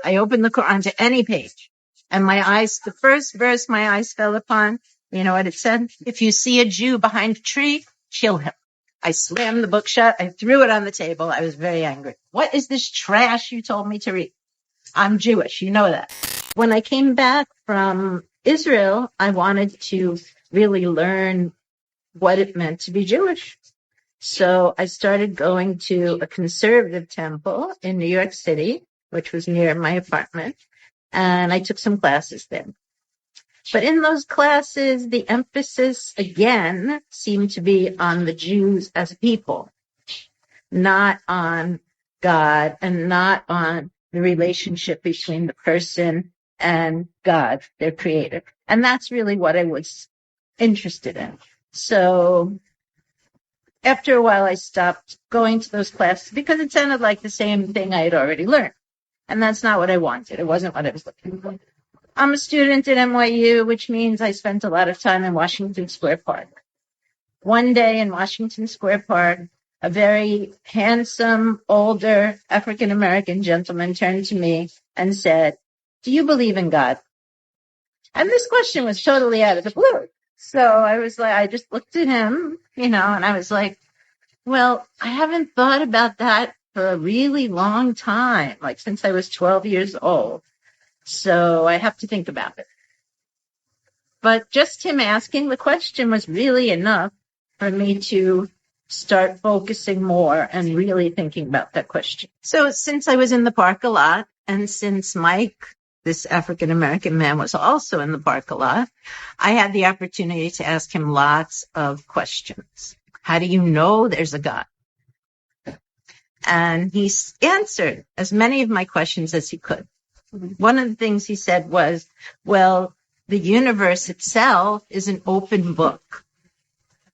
I opened the Quran to any page. And the first verse my eyes fell upon, you know what it said? If you see a Jew behind a tree, kill him. I slammed the book shut. I threw it on the table. I was very angry. What is this trash you told me to read? I'm Jewish. You know that. When I came back from Israel, I wanted to really learn what it meant to be Jewish. So I started going to a conservative temple in New York City, which was near my apartment, and I took some classes there. But in those classes, the emphasis again seemed to be on the Jews as a people, not on God and not on the relationship between the person and God, their creator. And that's really what I was interested in. So after a while, I stopped going to those classes because it sounded like the same thing I had already learned. And that's not what I wanted. It wasn't what I was looking for. I'm a student at NYU, which means I spent a lot of time in Washington Square Park. One day in Washington Square Park, a very handsome, older African-American gentleman turned to me and said, "Do you believe in God?" And this question was totally out of the blue. So I was like, I just looked at him, and I was like, well, I haven't thought about that for a really long time, like since I was 12 years old. So I have to think about it. But just him asking the question was really enough for me to start focusing more and really thinking about that question. So since I was in the park a lot, and since Mike, this African-American man, was also in the park a lot, I had the opportunity to ask him lots of questions. How do you know there's a God? And he answered as many of my questions as he could. One of the things he said was, well, the universe itself is an open book.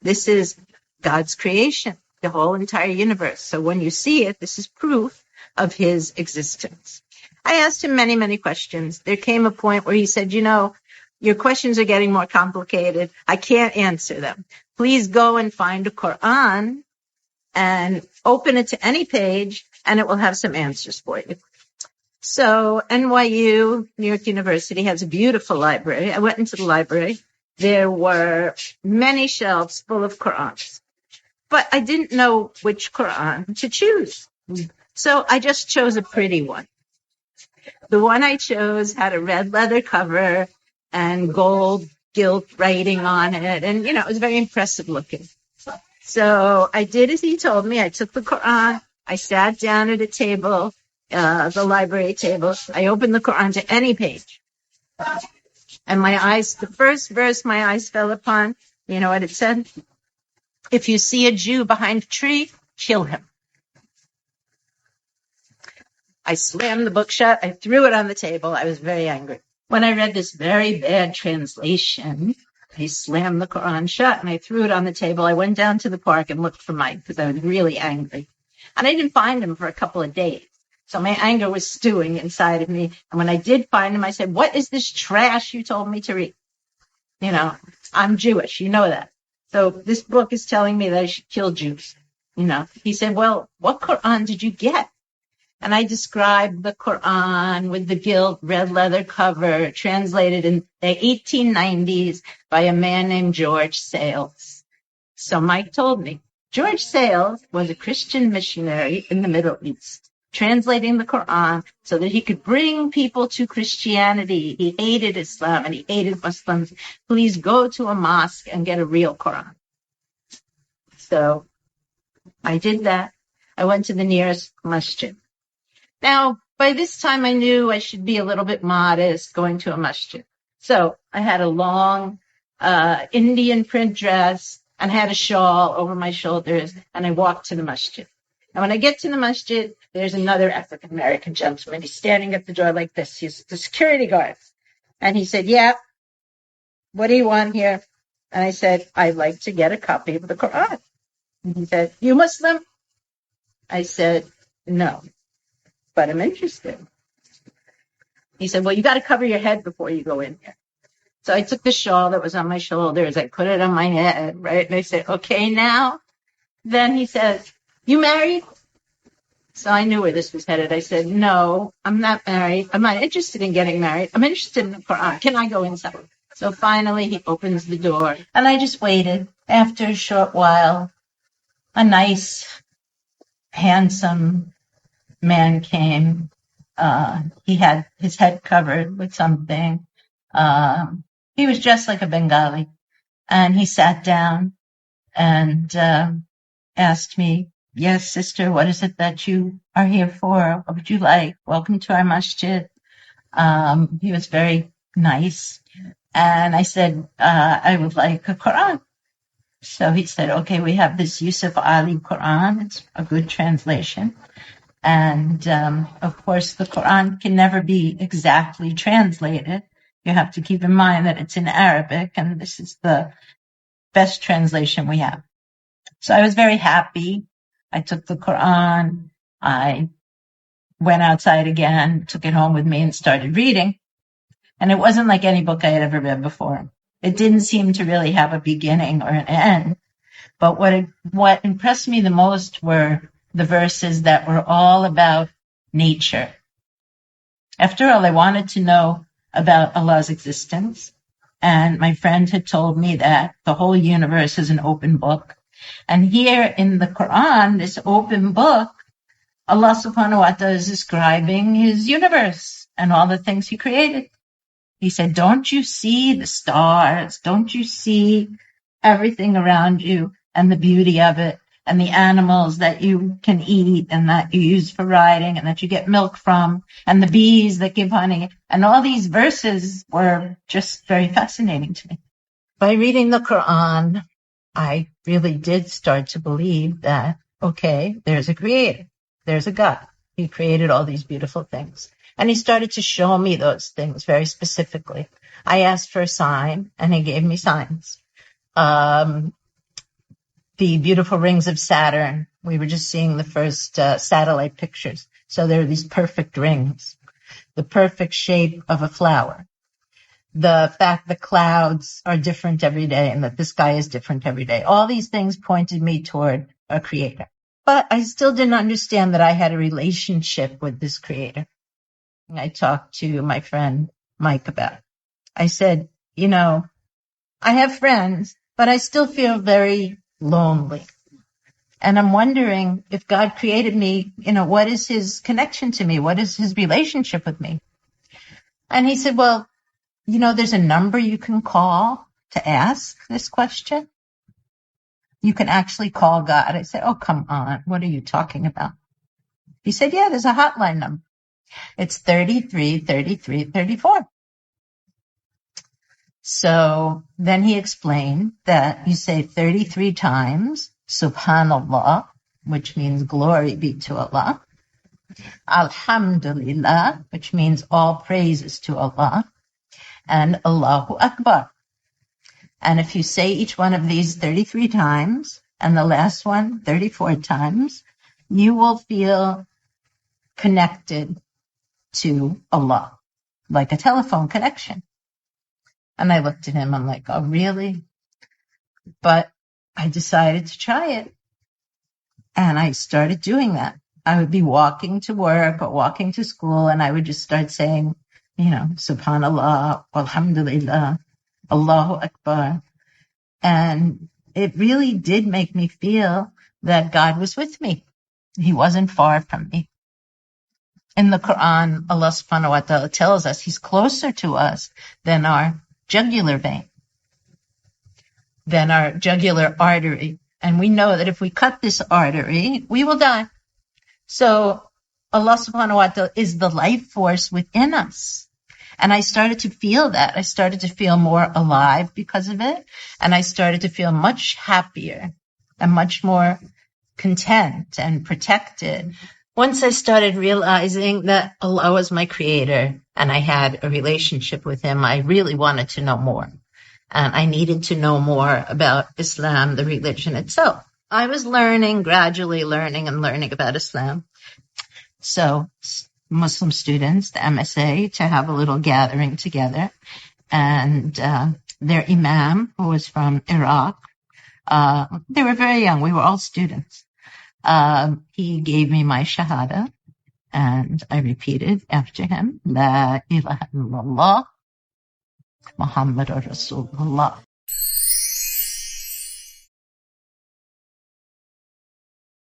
This is God's creation, the whole entire universe. So when you see it, this is proof of his existence. I asked him many, many questions. There came a point where he said, your questions are getting more complicated. I can't answer them. Please go and find a Quran and open it to any page, and it will have some answers for you. So NYU, New York University, has a beautiful library. I went into the library. There were many shelves full of Qurans, but I didn't know which Quran to choose. So I just chose a pretty one. The one I chose had a red leather cover and gold gilt writing on it. And, it was very impressive looking. So I did as he told me. I took the Quran. I sat down at a table, the library table. I opened the Quran to any page. And the first verse my eyes fell upon, you know what it said? If you see a Jew behind a tree, kill him. I slammed the book shut. I threw it on the table. I was very angry. When I read this very bad translation, I slammed the Quran shut and I threw it on the table. I went down to the park and looked for Mike because I was really angry. And I didn't find him for a couple of days. So my anger was stewing inside of me. And when I did find him, I said, what is this trash you told me to read? I'm Jewish. You know that. So this book is telling me that I should kill Jews. He said, well, what Quran did you get? And I described the Quran with the gilt red leather cover, translated in the 1890s by a man named George Sales. So Mike told me, George Sales was a Christian missionary in the Middle East, translating the Quran so that he could bring people to Christianity. He hated Islam and he hated Muslims. Please go to a mosque and get a real Quran. So I did that. I went to the nearest masjid. Now, by this time, I knew I should be a little bit modest going to a masjid. So I had a long Indian print dress and had a shawl over my shoulders, and I walked to the masjid. And when I get to the masjid, there's another African-American gentleman. He's standing at the door like this. He's the security guard. And he said, yeah, what do you want here? And I said, I'd like to get a copy of the Quran. And he said, you Muslim? I said, no. But I'm interested. He said, well, you got to cover your head before you go in here. So I took the shawl that was on my shoulders. I put it on my head, right? And I said, okay, now. Then he says, you married? So I knew where this was headed. I said, no, I'm not married. I'm not interested in getting married. I'm interested in the Quran. Can I go inside? So finally he opens the door and I just waited. After a short while, a nice, handsome man came. He had his head covered with something. He was dressed like a Bengali. And he sat down and asked me, yes, sister, what is it that you are here for? What would you like? Welcome to our masjid. He was very nice. And I said, I would like a Quran. So he said, okay, we have this Yusuf Ali Quran. It's a good translation. And, of course, the Quran can never be exactly translated. You have to keep in mind that it's in Arabic, and this is the best translation we have. So I was very happy. I took the Quran. I went outside again, took it home with me, and started reading. And it wasn't like any book I had ever read before. It didn't seem to really have a beginning or an end. But what impressed me the most were the verses that were all about nature. After all, I wanted to know about Allah's existence. And my friend had told me that the whole universe is an open book. And here in the Quran, this open book, Allah subhanahu wa ta'ala is describing his universe and all the things he created. He said, don't you see the stars? Don't you see everything around you and the beauty of it and the animals that you can eat and that you use for riding and that you get milk from and the bees that give honey? And all these verses were just very fascinating to me. By reading the Quran, I really did start to believe that, okay, there's a creator. There's a God. He created all these beautiful things. And he started to show me those things very specifically. I asked for a sign, and he gave me signs. The beautiful rings of Saturn, we were just seeing the first satellite pictures. So there are these perfect rings, the perfect shape of a flower, the fact that clouds are different every day and that the sky is different every day. All these things pointed me toward a creator. But I still didn't understand that I had a relationship with this creator. I talked to my friend Mike about it. I said, I have friends, but I still feel very lonely. And I'm wondering if God created me, what is his connection to me? What is his relationship with me? And he said, well, there's a number you can call to ask this question. You can actually call God. I said, oh, come on. What are you talking about? He said, yeah, there's a hotline number. It's 33 33 34. So then he explained that you say 33 times, Subhanallah, which means glory be to Allah. Alhamdulillah, which means all praises to Allah. And Allahu Akbar. And if you say each one of these 33 times, and the last one 34 times, you will feel connected to Allah, like a telephone connection. And I looked at him, I'm like, oh, really? But I decided to try it. And I started doing that. I would be walking to work or walking to school, and I would just start saying, Subhanallah, Alhamdulillah, Allahu Akbar. And it really did make me feel that God was with me. He wasn't far from me. In the Quran, Allah subhanahu wa ta'ala tells us he's closer to us than our jugular vein, than our jugular artery. And we know that if we cut this artery, we will die. So Allah subhanahu wa ta'ala is the life force within us. And I started to feel that. I started to feel more alive because of it. And I started to feel much happier and much more content and protected. Once I started realizing that Allah was my creator and I had a relationship with him, I really wanted to know more. And I needed to know more about Islam, the religion itself. I was gradually learning about Islam. So Muslim students, the MSA, to have a little gathering together. And their imam, who was from Iraq, they were very young. We were all students. he gave me my shahada, and I repeated after him, La ilaha illallah, Muhammadur Rasulullah.